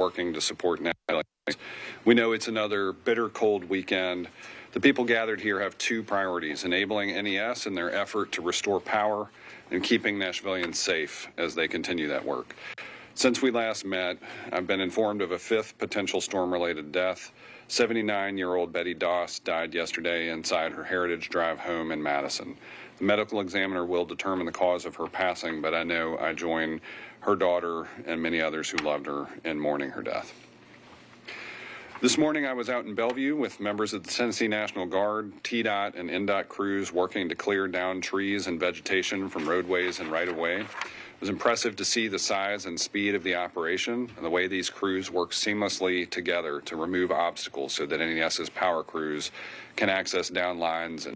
working to support Nashville. We know it's another bitter cold weekend. The people gathered here have two priorities: enabling NES in their effort to restore power and keeping Nashvillians safe as they continue that work. Since we last met, I've been informed of a fifth potential storm-related death. 79-year-old Betty Doss died yesterday inside her Heritage Drive home in Madison. The medical examiner will determine the cause of her passing, but I know I join her daughter and many others who loved her in mourning her death. This morning I was out in Bellevue with members of the Tennessee National Guard, TDOT, and INDOT crews working to clear down trees and vegetation from roadways and right-of-way. It was impressive to see the size and speed of the operation and the way these crews work seamlessly together to remove obstacles so that NES's power crews can access down lines.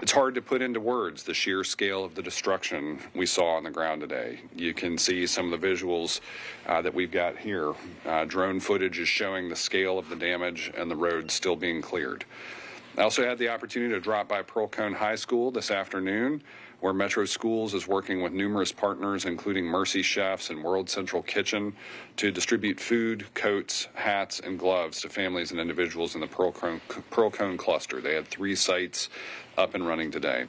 It's hard to put into words the sheer scale of the destruction we saw on the ground today. You can see some of the visuals that we've got here. Drone footage is showing the scale of the damage and the road still being cleared. I also had the opportunity to drop by Pearl Cone High School this afternoon, where Metro Schools is working with numerous partners, including Mercy Chefs and World Central Kitchen, to distribute food, coats, hats, and gloves to families and individuals in the Pearl Cone cluster. They had 3 sites up and running today.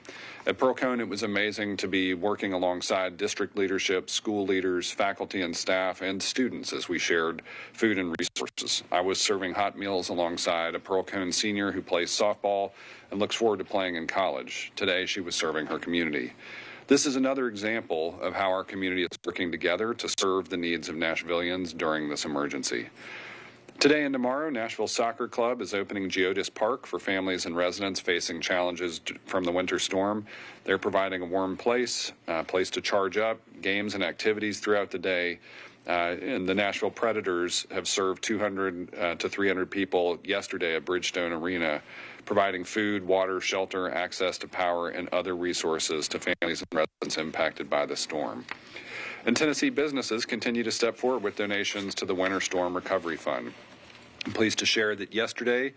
At Pearl Cone, it was amazing to be working alongside district leadership, school leaders, faculty and staff, and students as we shared food and resources. I was serving hot meals alongside a Pearl Cone senior who plays softball and looks forward to playing in college. Today, she was serving her community. This is another example of how our community is working together to serve the needs of Nashvillians during this emergency. Today and tomorrow, Nashville Soccer Club is opening Geodis Park for families and residents facing challenges from the winter storm. They're providing a warm place, a place to charge up, games and activities throughout the day. And the Nashville Predators have served 200 to 300 people yesterday at Bridgestone Arena, providing food, water, shelter, access to power, and other resources to families and residents impacted by the storm. And Tennessee businesses continue to step forward with donations to the Winter Storm Recovery Fund. I'm pleased to share that yesterday,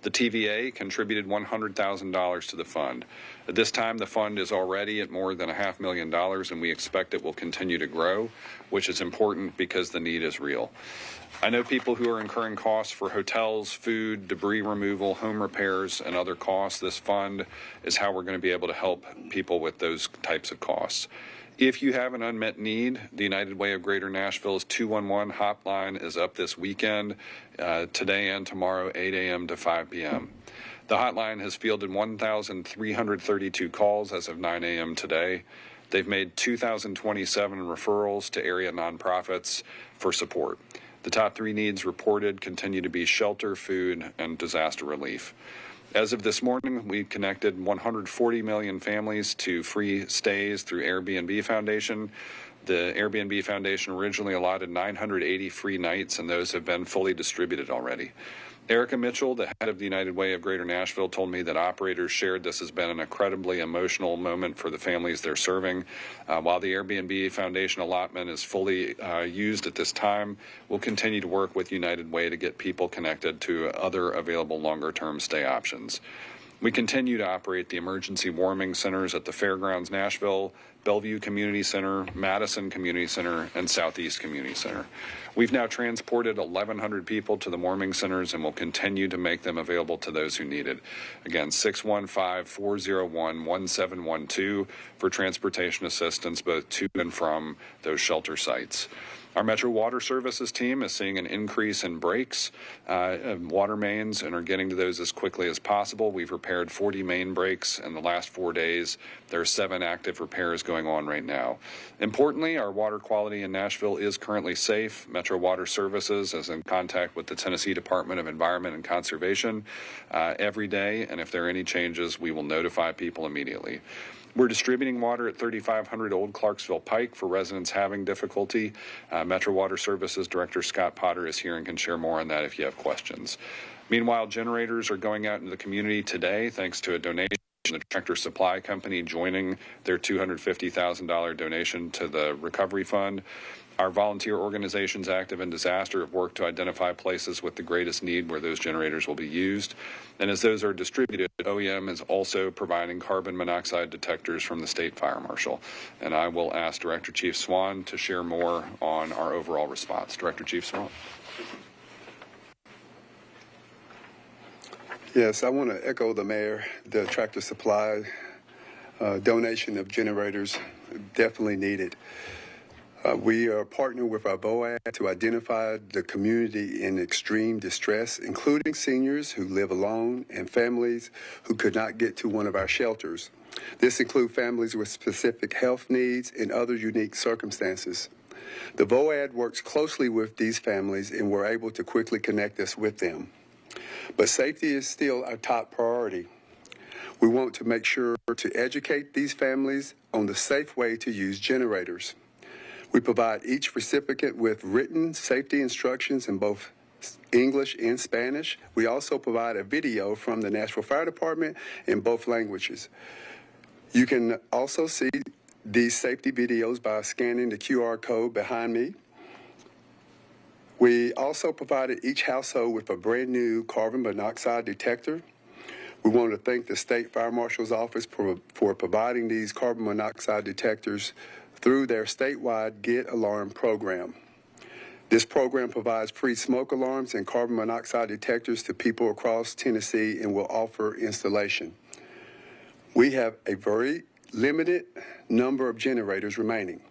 the TVA contributed $100,000 to the fund. At this time, the fund is already at more than $500,000, and we expect it will continue to grow, which is important because the need is real. I know people who are incurring costs for hotels, food, debris removal, home repairs, and other costs. This fund is how we're going to be able to help people with those types of costs. If you have an unmet need, the United Way of Greater Nashville's 211 hotline is up this weekend, today and tomorrow, 8 a.m. to 5 p.m. The hotline has fielded 1,332 calls as of 9 a.m. today. They've made 2,027 referrals to area nonprofits for support. The top 3 needs reported continue to be shelter, food, and disaster relief. As of this morning, we've connected 140 million families to free stays through Airbnb Foundation. The Airbnb Foundation originally allotted 980 free nights, and those have been fully distributed already. Erica Mitchell, the head of the United Way of Greater Nashville, told me that operators shared this has been an incredibly emotional moment for the families they're serving. While the Airbnb Foundation allotment is fully used at this time, we'll continue to work with United Way to get people connected to other available longer-term stay options. We continue to operate the emergency warming centers at the Fairgrounds Nashville, Bellevue Community Center, Madison Community Center, and Southeast Community Center. We've now transported 1,100 people to the warming centers and will continue to make them available to those who need it. Again, 615-401-1712 for transportation assistance both to and from those shelter sites. Our Metro Water Services team is seeing an increase in breaks of water mains and are getting to those as quickly as possible. We've repaired 40 main breaks in the last 4 days. There are 7 active repairs going on right now. Importantly, our water quality in Nashville is currently safe. Metro Water Services is in contact with the Tennessee Department of Environment and Conservation every day, and if there are any changes, we will notify people immediately. We're distributing water at 3500 Old Clarksville Pike for residents having difficulty. Metro Water Services Director Scott Potter is here and can share more on that if you have questions. Meanwhile, generators are going out into the community today thanks to a donation. The Tractor Supply Company joining their $250,000 donation to the recovery fund. Our volunteer organizations active in disaster have worked to identify places with the greatest need where those generators will be used. And as those are distributed, OEM is also providing carbon monoxide detectors from the State Fire Marshal. And I will ask Director Chief Swan to share more on our overall response. Director Chief Swan. Yes, I want to echo the mayor. The Tractor Supply donation of generators definitely needed. We are partnering with our BOAD to identify the community in extreme distress, including seniors who live alone and families who could not get to one of our shelters. This includes families with specific health needs and other unique circumstances. The BOAD works closely with these families and we're able to quickly connect us with them. But safety is still our top priority. We want to make sure to educate these families on the safe way to use generators. We provide each recipient with written safety instructions in both English and Spanish. We also provide a video from the Nashville Fire Department in both languages. You can also see these safety videos by scanning the QR code behind me. We also provided each household with a brand new carbon monoxide detector. We want to thank the State Fire Marshal's Office for providing these carbon monoxide detectors through their statewide Get Alarm program. This program provides free smoke alarms and carbon monoxide detectors to people across Tennessee and will offer installation. We have a very limited number of generators remaining.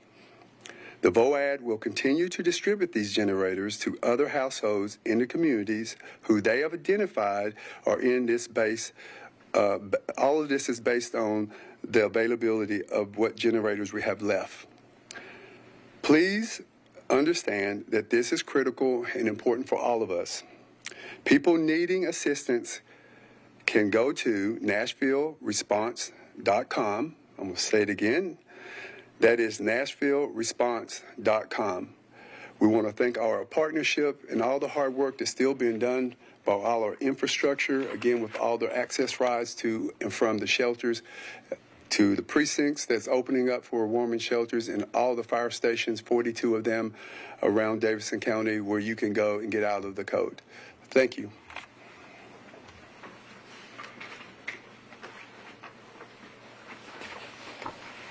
The BOAD will continue to distribute these generators to other households in the communities who they have identified are in this base. All of this is based on the availability of what generators we have left. Please understand that this is critical and important for all of us. People needing assistance can go to NashvilleResponse.com. I'm going to say it again. That is NashvilleResponse.com. We want to thank our partnership and all the hard work that's still being done by all our infrastructure, again, with all the access rides to and from the shelters, to the precincts that's opening up for warming shelters, and all the fire stations, 42 of them around Davidson County, where you can go and get out of the code. Thank you.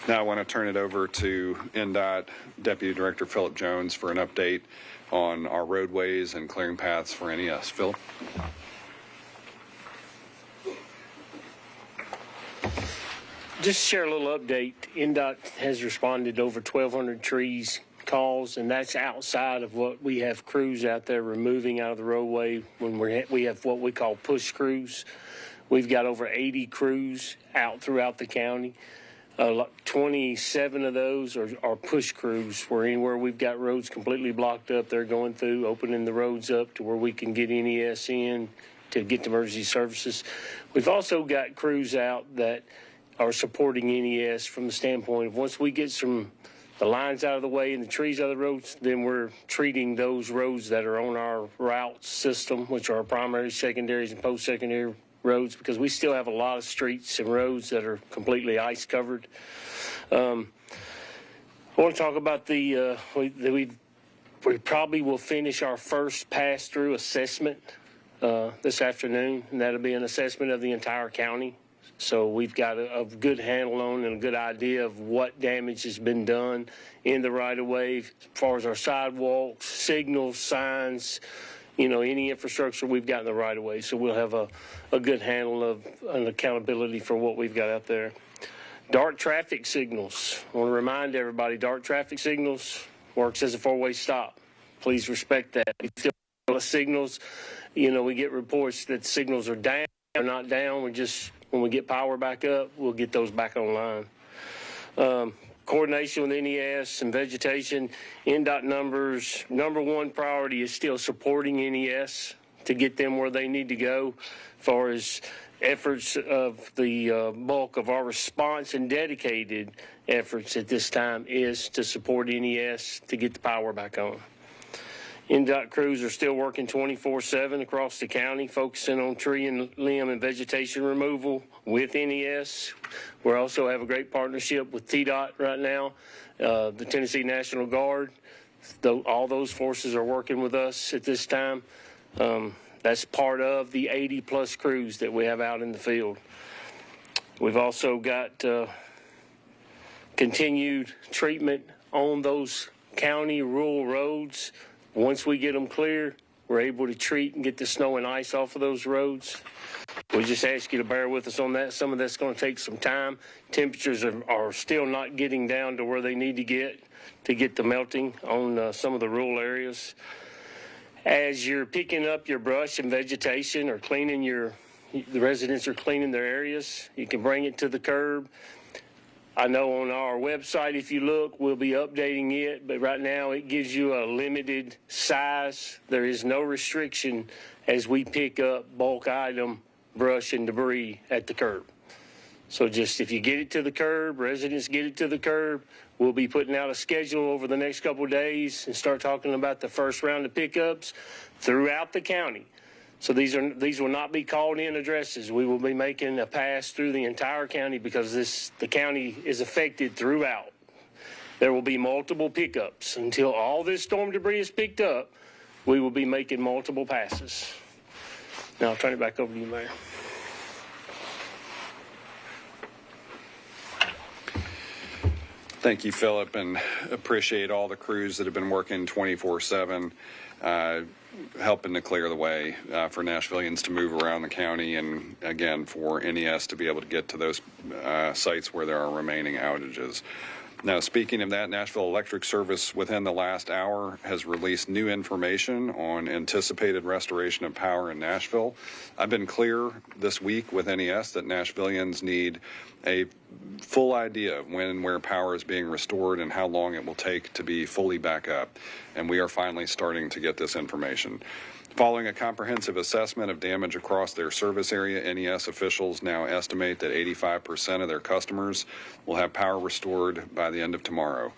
Now I want to turn it over to INDOT Deputy Director Philip Jones for an update on our roadways and clearing paths for NES. Philip. Just to share a little update. INDOT has responded to over 1,200 trees calls, and that's outside of what we have crews out there removing out of the roadway when we have what we call push crews. We've got over 80 crews out throughout the county. 27 of those are push crews, where anywhere we've got roads completely blocked up, they're going through, opening the roads up to where we can get NES in to get to emergency services. We've also got crews out that are supporting NES from the standpoint of once we get the lines out of the way and the trees out of the roads, then we're treating those roads that are on our route system, which are our primary, secondaries, and post-secondary roads, because we still have a lot of streets and roads that are completely ice covered. I want to talk about we probably will finish our first pass-through assessment this afternoon, and that'll be an assessment of the entire county. So we've got a good handle on and a good idea of what damage has been done in the right-of-way as far as our sidewalks, signals, signs, any infrastructure we've got in the right-of-way. So we'll have a good handle of an accountability for what we've got out there. Dark traffic signals. I want to remind everybody, dark traffic signals works as a four-way stop. Please respect that. We still have signals. We get reports that signals are down or not down. When we get power back up, we'll get those back online. Coordination with NES and vegetation. INDOT numbers. Number one priority is still supporting NES to get them where they need to go. As far as efforts of the bulk of our response and dedicated efforts at this time is to support NES to get the power back on. INDOT crews are still working 24/7 across the county, focusing on tree and limb and vegetation removal with NES. We also have a great partnership with TDOT right now, the Tennessee National Guard. All those forces are working with us at this time. That's part of the 80-plus crews that we have out in the field. We've also got continued treatment on those county rural roads. Once we get them clear, we're able to treat and get the snow and ice off of those roads. We just ask you to bear with us on that. Some of that's going to take some time. Temperatures are still not getting down to where they need to get the melting on some of the rural areas. As you're picking up your brush and vegetation or cleaning the residents are cleaning their areas, you can bring it to the curb. I know on our website, if you look, we'll be updating it, but right now it gives you a limited size. There is no restriction as we pick up bulk item, brush, and debris at the curb. So just if you get it to the curb, residents get it to the curb, we'll be putting out a schedule over the next couple of days and start talking about the first round of pickups throughout the county. So these will not be called in addresses. We will be making a pass through the entire county because the county is affected throughout. There will be multiple pickups. Until all this storm debris is picked up, we will be making multiple passes. Now I'll turn it back over to you, Mayor. Thank you, Philip, and appreciate all the crews that have been working 24/7, helping to clear the way for Nashvillians to move around the county, and again for NES to be able to get to those sites where there are remaining outages. Now, speaking of that, Nashville Electric Service within the last hour has released new information on anticipated restoration of power in Nashville. I've been clear this week with NES that Nashvillians need a full idea of when and where power is being restored and how long it will take to be fully back up. And we are finally starting to get this information. Following a comprehensive assessment of damage across their service area, NES officials now estimate that 85% of their customers will have power restored by the end of tomorrow.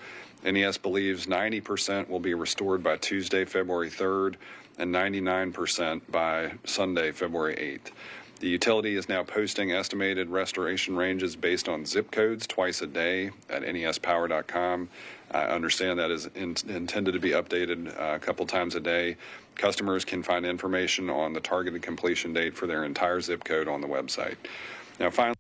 NES believes 90% will be restored by Tuesday, February 3rd, and 99% by Sunday, February 8th. The utility is now posting estimated restoration ranges based on zip codes twice a day at nespower.com. I understand that is intended to be updated a couple times a day. Customers can find information on the targeted completion date for their entire zip code on the website. Now, finally,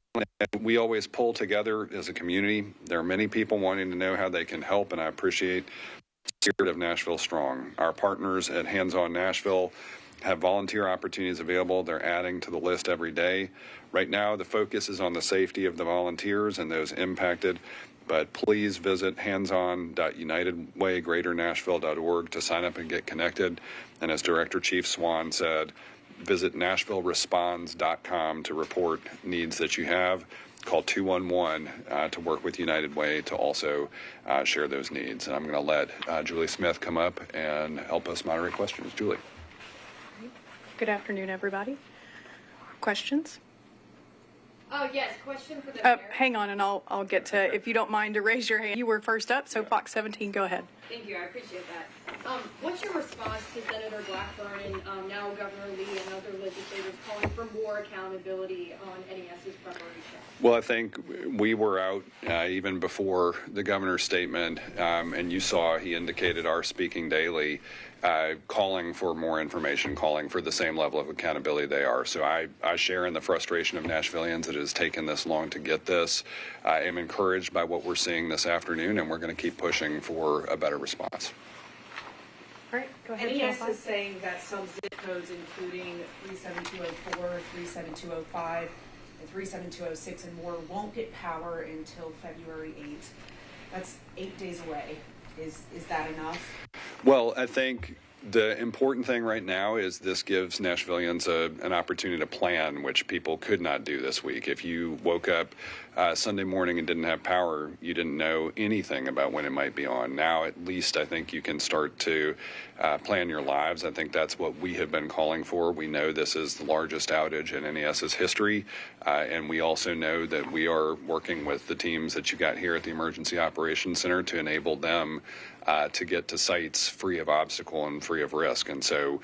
we always pull together as a community. There are many people wanting to know how they can help, and I appreciate the spirit of Nashville Strong. Our partners at Hands On Nashville have volunteer opportunities available. They're adding to the list every day. Right now, the focus is on the safety of the volunteers and those impacted, but please visit handson.unitedwaygreaternashville.org to sign up and get connected. And as Director Chief Swan said, visit NashvilleResponds.com to report needs that you have. Call 211 to work with United Way to also share those needs. And I'm going to let Julie Smith come up and help us moderate questions. Julie. Good afternoon, everybody. Questions? Yes, question for the mayor. Hang on, and I'll get to, if you don't mind, to raise your hand. You were first up, so Fox 17, go ahead. Thank you, I appreciate that. What's your response to Senator Blackburn and now Governor Lee and other legislators calling for more accountability on NES's preparation? Well, I think we were out even before the governor's statement, and you saw he indicated our speaking daily, calling for more information, calling for the same level of accountability they are. So I share in the frustration of Nashvillians that it has taken this long to get this. I am encouraged by what we're seeing this afternoon, and we're going to keep pushing for a better response. All right, go ahead. NES is saying that some zip codes, including 37204, 37205, and 37206 and more, won't get power until February 8th. That's 8 days away. Is that enough? Well, I think the important thing right now is this gives Nashvillians an opportunity to plan, which people could not do this week. If you woke up Sunday morning and didn't have power, you didn't know anything about when it might be on. Now, at least, I think you can start to plan your lives. I think that's what we have been calling for. We know this is the largest outage in NES's history, and we also know that we are working with the teams that you got here at the Emergency Operations Center to enable them to get to sites free of obstacle and free of risk. And so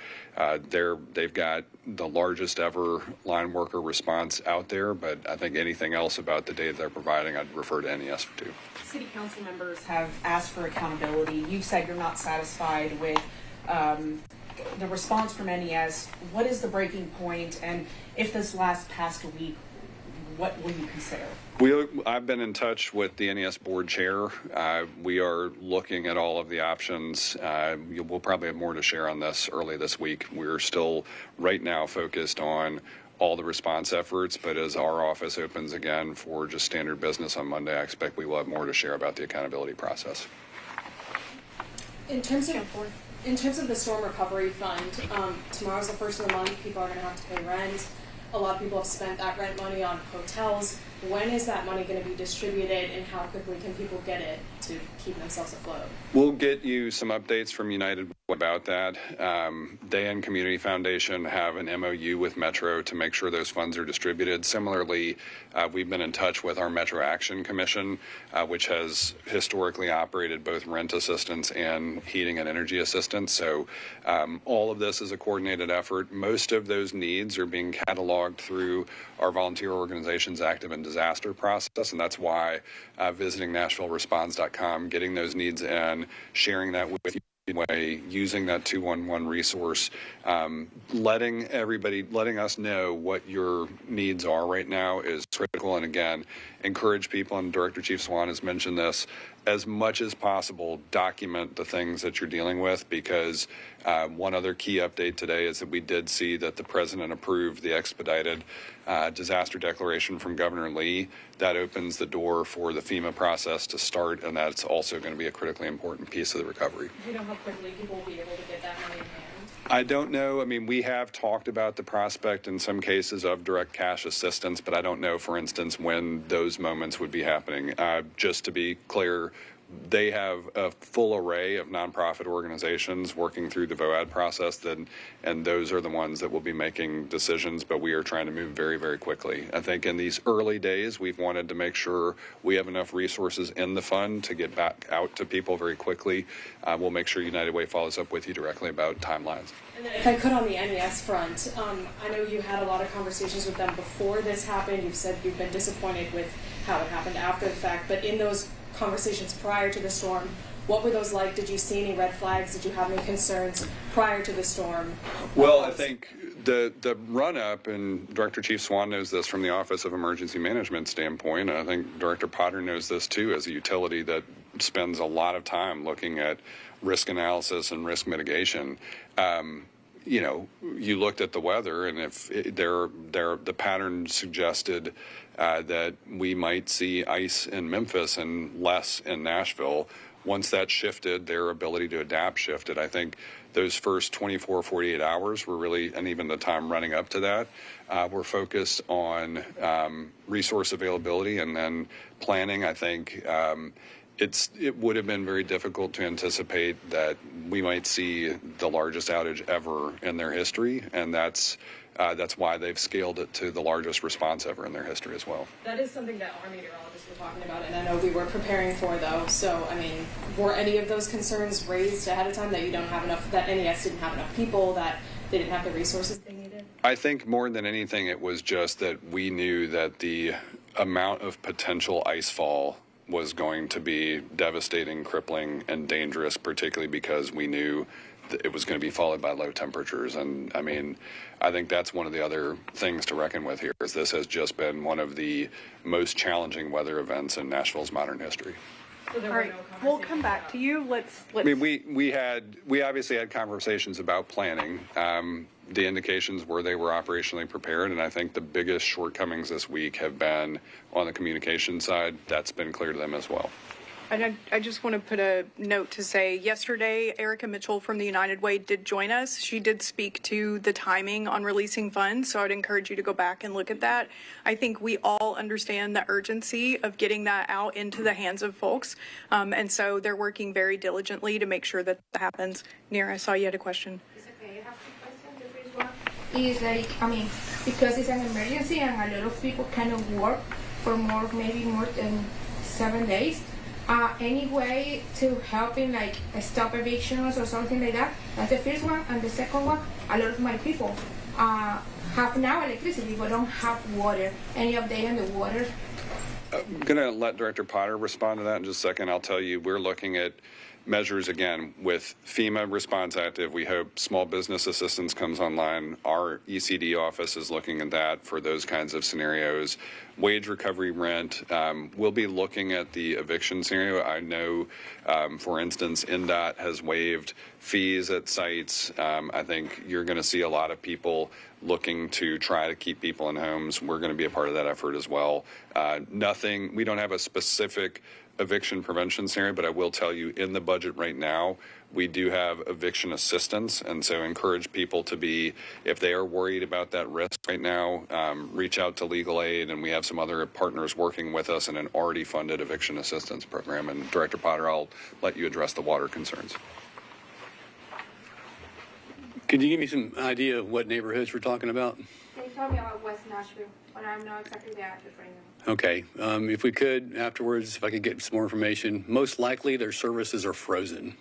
they've got the largest ever line worker response out there, but I think anything else about the data they're providing, I'd refer to NES to. City council members have asked for accountability. You've said you're not satisfied with the response from NES. What is the breaking point? And if this lasts past a week, what will you consider? I've been in touch with the NES board chair. We are looking at all of the options. We'll probably have more to share on this early this week. We're still right now focused on all the response efforts, but as our office opens again for just standard business on Monday, I expect we will have more to share about the accountability process. In terms of the storm recovery fund, tomorrow's the first of the month. People are going to have to pay rent. A lot of people have spent that rent money on hotels. When is that money going to be distributed, and how quickly can people get it to keep themselves afloat? We'll get you some updates from United about that. They and Community Foundation have an MOU with Metro to make sure those funds are distributed. Similarly, we've been in touch with our Metro Action Commission, which has historically operated both rent assistance and heating and energy assistance. So all of this is a coordinated effort. Most of those needs are being cataloged through our volunteer organizations active in disaster process, and that's why visiting NashvilleResponds.com, getting those needs in, sharing that with you, way using that 211 resource, letting us know what your needs are right now is critical. And again, encourage people, and Director Chief Swan has mentioned this, as much as possible, document the things that you're dealing with, because one other key update today is that we did see that the president approved the expedited disaster declaration from Governor Lee. That opens the door for the FEMA process to start, and that's also going to be a critically important piece of the recovery. Do you know how quickly people will be able to get that money in hand? I don't know. I mean, we have talked about the prospect in some cases of direct cash assistance, but I don't know, for instance, when those moments would be happening. Just to be clear, they have a full array of nonprofit organizations working through the VOAD process, and those are the ones that will be making decisions, but we are trying to move very, very quickly. I think in these early days, we've wanted to make sure we have enough resources in the fund to get back out to people very quickly. We'll make sure United Way follows up with you directly about timelines. And then if I could, on the NES front, I know you had a lot of conversations with them before this happened. You've said you've been disappointed with how it happened after the fact, but in those conversations prior to the storm, what were those like? Did you see any red flags? Did you have any concerns prior to the storm? Well, I think the run-up, and Director Chief Swan knows this from the Office of Emergency Management standpoint, and I think Director Potter knows this too as a utility that spends a lot of time looking at risk analysis and risk mitigation. You know, you looked at the weather, and if the pattern suggested that we might see ice in Memphis and less in Nashville. Once that shifted, their ability to adapt shifted. I think those first 24, 48 hours were really, and even the time running up to that, were focused on resource availability and then planning. I think it would have been very difficult to anticipate that we might see the largest outage ever in their history, and that's why they've scaled it to the largest response ever in their history as well. That is something that our meteorologists were talking about, and I know we were preparing for, though. So, I mean, were any of those concerns raised ahead of time, that you don't have enough, that NES didn't have enough people, that they didn't have the resources they needed? I think more than anything, it was just that we knew that the amount of potential ice fall was going to be devastating, crippling, and dangerous, particularly because we knew that it was going to be followed by low temperatures. And I mean, I think that's one of the other things to reckon with here, is this has just been one of the most challenging weather events in Nashville's modern history. So there All were right, no conversations. we'll come back to you. Let's. I mean, we obviously had conversations about planning. The indications were they were operationally prepared, and I think the biggest shortcomings this week have been on the communication side. That's been clear to them as well. And I just want to put a note to say, yesterday, Erica Mitchell from the United Way did join us. She did speak to the timing on releasing funds, so I'd encourage you to go back and look at that. I think we all understand the urgency of getting that out into the hands of folks, and so they're working very diligently to make sure that that happens. Nira, I saw you had a question. It's okay, I have two questions. The first one is like, I mean, because it's an emergency and a lot of people cannot work for maybe more than 7 days. any way to helping like stop evictions or something like that. That's the first one. And the second one, a lot of my people have now electricity but don't have water. Any update on the water? I'm going to let Director Potter respond to that in just a second. I'll tell you, we're looking at measures again with FEMA Response Active. We hope small business assistance comes online. Our ECD office is looking at that for those kinds of scenarios. Wage recovery rent. We'll be looking at the eviction scenario. I know, for instance, INDOT has waived fees at sites. I think you're going to see a lot of people looking to try to keep people in homes. We're going to be a part of that effort as well. We don't have a specific eviction prevention scenario, but I will tell you in the budget right now, we do have eviction assistance. And so encourage people to be, if they are worried about that risk right now, reach out to legal aid. And we have some other partners working with us in an already funded eviction assistance program. And Director Potter, I'll let you address the water concerns. Could you give me some idea of what neighborhoods we're talking about? Can you tell me about West Nashville? But I'm not exactly the address right now. Okay, if we could afterwards, if I could get some more information. Most likely their services are frozen.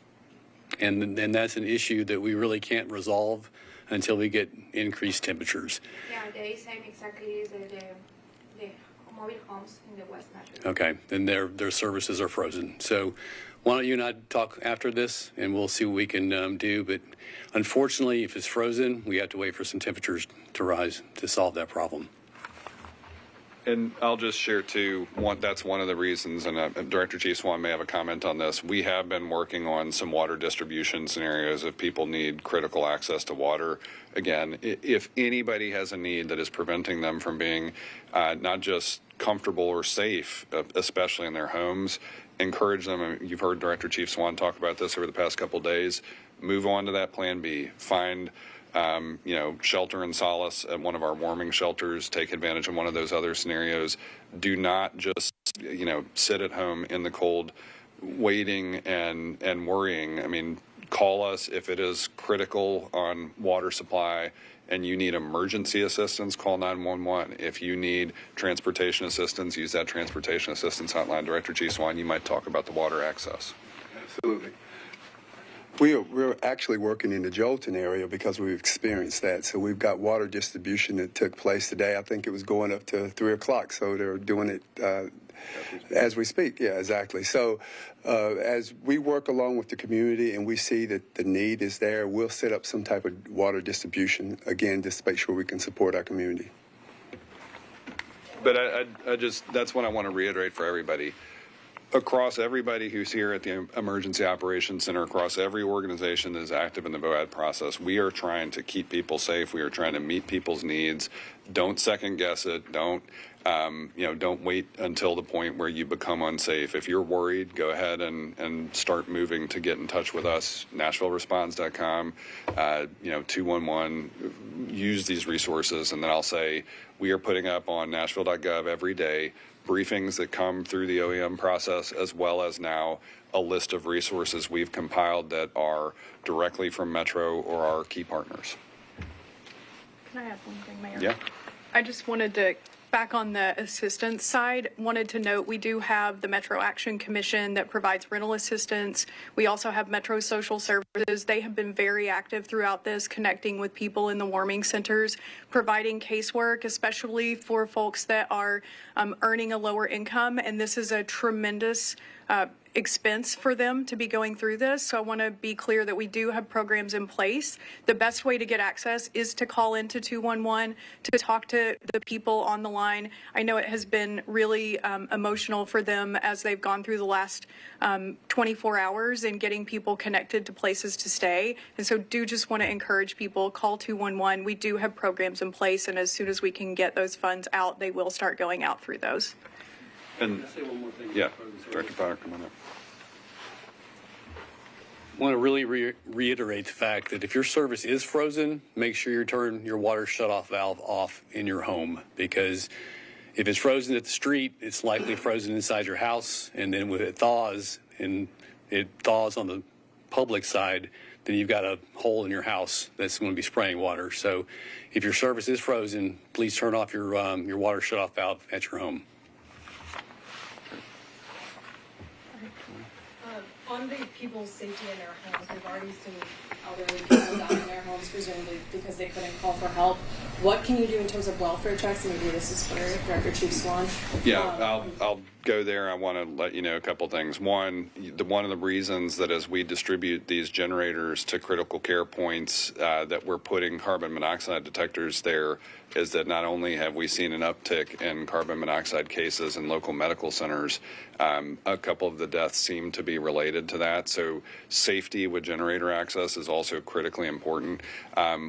And that's an issue that we really can't resolve until we get increased temperatures. Yeah, the same exactly is the mobile homes in the West Nashville. Okay, then their services are frozen. So why don't you and I talk after this, and we'll see what we can do. But unfortunately, if it's frozen, we have to wait for some temperatures to rise to solve that problem. And I'll just share too, that's one of the reasons, and Director Chief Swan may have a comment on this. We have been working on some water distribution scenarios if people need critical access to water. Again, if anybody has a need that is preventing them from being not just comfortable or safe, especially in their homes, encourage them. You've heard Director Chief Swan talk about this over the past couple of days. Move on to that plan B. Find shelter and solace at one of our warming shelters, take advantage of one of those other scenarios. Do not just, sit at home in the cold waiting and worrying. I mean, call us if it is critical on water supply and you need emergency assistance, call 911. If you need transportation assistance, use that transportation assistance hotline. Director G. Swan, you might talk about the water access. Absolutely. We're actually working in the Jolton area because we've experienced that. So we've got water distribution that took place today. I think it was going up to 3 o'clock. So they're doing it as we speak. Yeah, exactly. So as we work along with the community and we see that the need is there, we'll set up some type of water distribution, again, just to make sure we can support our community. But that's what I want to reiterate for everybody. Across everybody who's here at the Emergency Operations Center, across every organization that is active in the VOAD process, we are trying to keep people safe. We are trying to meet people's needs. Don't second guess it. Don't wait until the point where you become unsafe. If you're worried, go ahead and start moving to get in touch with us. NashvilleResponds.com, 211. Use these resources, and then I'll say we are putting up on Nashville.gov every day briefings that come through the OEM process, as well as now a list of resources we've compiled that are directly from Metro or our key partners. Can I add one thing, Mayor? Yeah. I just wanted to, back on the assistance side, wanted to note we do have the Metro Action Commission that provides rental assistance. We also have Metro Social Services. They have been very active throughout this, connecting with people in the warming centers, providing casework, especially for folks that are earning a lower income. And this is a tremendous expense for them to be going through this. So I want to be clear that we do have programs in place. The best way to get access is to call into 211 to talk to the people on the line. I know it has been really emotional for them as they've gone through the last 24 hours and getting people connected to places to stay. And so do just want to encourage people, call 211. We do have programs in place, and as soon as we can get those funds out, they will start going out through those. And yeah, Director Potter, come on up. I want to really reiterate the fact that if your service is frozen, make sure you turn your water shutoff valve off in your home, because if it's frozen at the street, it's likely frozen inside your house, and then when it thaws, and it thaws on the public side, then you've got a hole in your house that's going to be spraying water. So if your service is frozen, please turn off your water shutoff valve at your home. On the people's safety in their homes, we've already seen elderly people die in their homes, presumably because they couldn't call for help. What can you do in terms of welfare checks? And maybe this is for Director Chief Swan. Yeah, I'll go there. I want to let you know a couple things. One of the reasons that as we distribute these generators to critical care points that we're putting carbon monoxide detectors there is that not only have we seen an uptick in carbon monoxide cases in local medical centers, a couple of the deaths seem to be related to that. So safety with generator access is also critically important.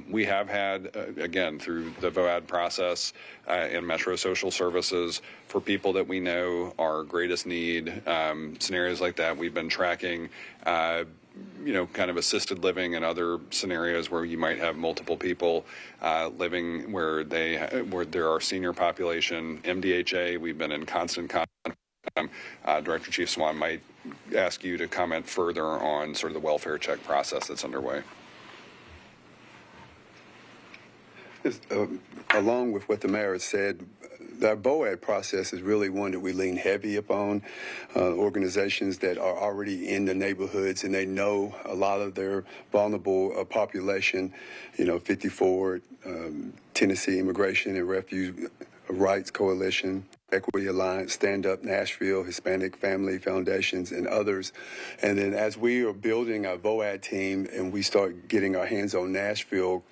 We have had, again, through the VOAD process and Metro Social Services, for people that we know are greatest need, scenarios like that, we've been tracking kind of assisted living and other scenarios where you might have multiple people living where there are senior population. MDHA, we've been in constant contact. Director Chief Swan might ask you to comment further on sort of the welfare check process that's underway. Along with what the mayor has said, our BOAD process is really one that we lean heavy upon. Organizations that are already in the neighborhoods and they know a lot of their vulnerable population, 54, Tennessee Immigration and Refugee Rights Coalition, Equity Alliance, Stand Up Nashville, Hispanic Family Foundations, and others. And then as we are building our VOAD team and we start getting our hands on Nashville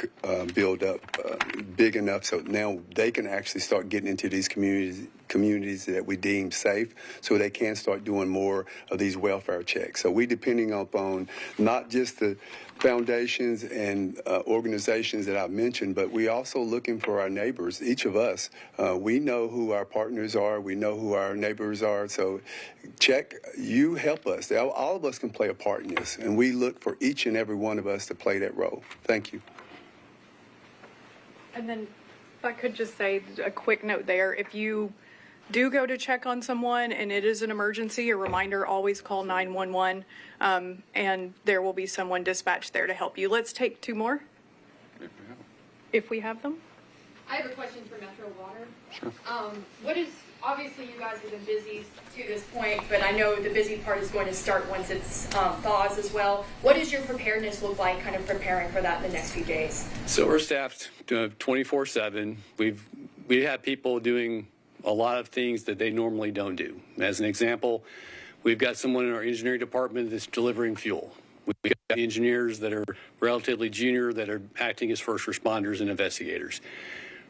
build up big enough so now they can actually start getting into these communities that we deem safe so they can start doing more of these welfare checks. So we're depending upon not just the foundations and organizations that I've mentioned, but we also looking for our neighbors, each of us. We know who our partners are. We know who our neighbors are. So you help us. All of us can play a part in this, and we look for each and every one of us to play that role. Thank you. And then if I could just say a quick note there, if you do go to check on someone and it is an emergency, a reminder, always call 911, and there will be someone dispatched there to help you. Let's take two more, if we have them. I have a question for Metro Water. Sure. Obviously you guys have been busy to this point, but I know the busy part is going to start once it's thaws as well. What does your preparedness look like, kind of preparing for that in the next few days? So we're staffed 24/7. We have people doing a lot of things that they normally don't do. As an example, we've got someone in our engineering department that's delivering fuel. We've got engineers that are relatively junior that are acting as first responders and investigators.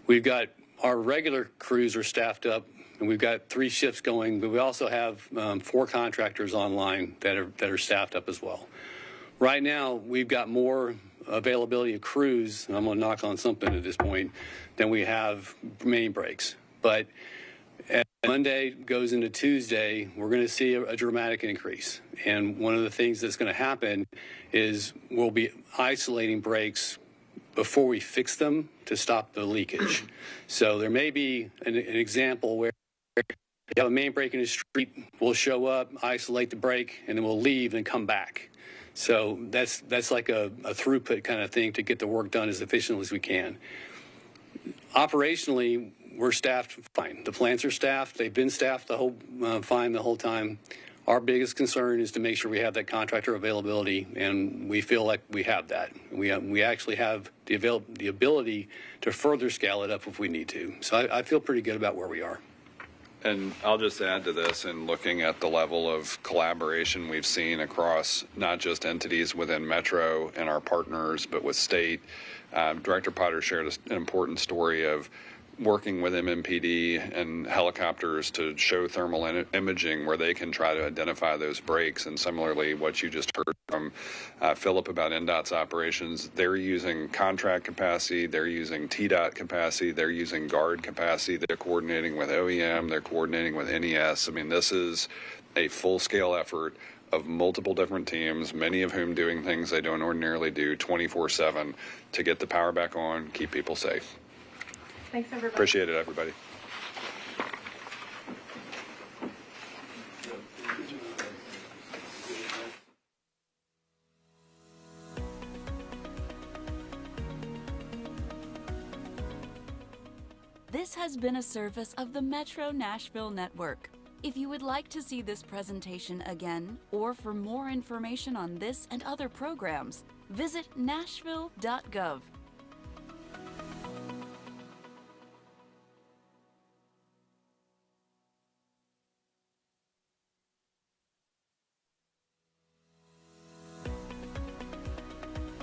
We've got our regular crews are staffed up, and we've got 3 shifts going, but we also have 4 contractors online that are staffed up as well. Right now, we've got more availability of crews, and I'm going to knock on something at this point, than we have main breaks. But as Monday goes into Tuesday, we're going to see a dramatic increase. And one of the things that's going to happen is we'll be isolating breaks before we fix them to stop the leakage. So there may be an example where you have a main break in the street, we'll show up, isolate the break, and then we'll leave and come back. So that's like a throughput kind of thing to get the work done as efficiently as we can. Operationally, we're staffed fine. The plants are staffed. They've been staffed fine the whole time. Our biggest concern is to make sure we have that contractor availability, and we feel like we have that. We actually have the ability to further scale it up if we need to. So I feel pretty good about where we are. And I'll just add to this, in looking at the level of collaboration we've seen across not just entities within Metro and our partners, but with state. Director Potter shared an important story of working with MMPD and helicopters to show thermal imaging where they can try to identify those breaks. And similarly, what you just heard from Philip about INDOT's operations, they're using contract capacity, they're using TDOT capacity, they're using guard capacity, they're coordinating with OEM, they're coordinating with NES. I mean, this is a full-scale effort of multiple different teams, many of whom doing things they don't ordinarily do 24/7 to get the power back on, keep people safe. Thanks, everybody. Appreciate it, everybody. This has been a service of the Metro Nashville Network. If you would like to see this presentation again, or for more information on this and other programs, visit nashville.gov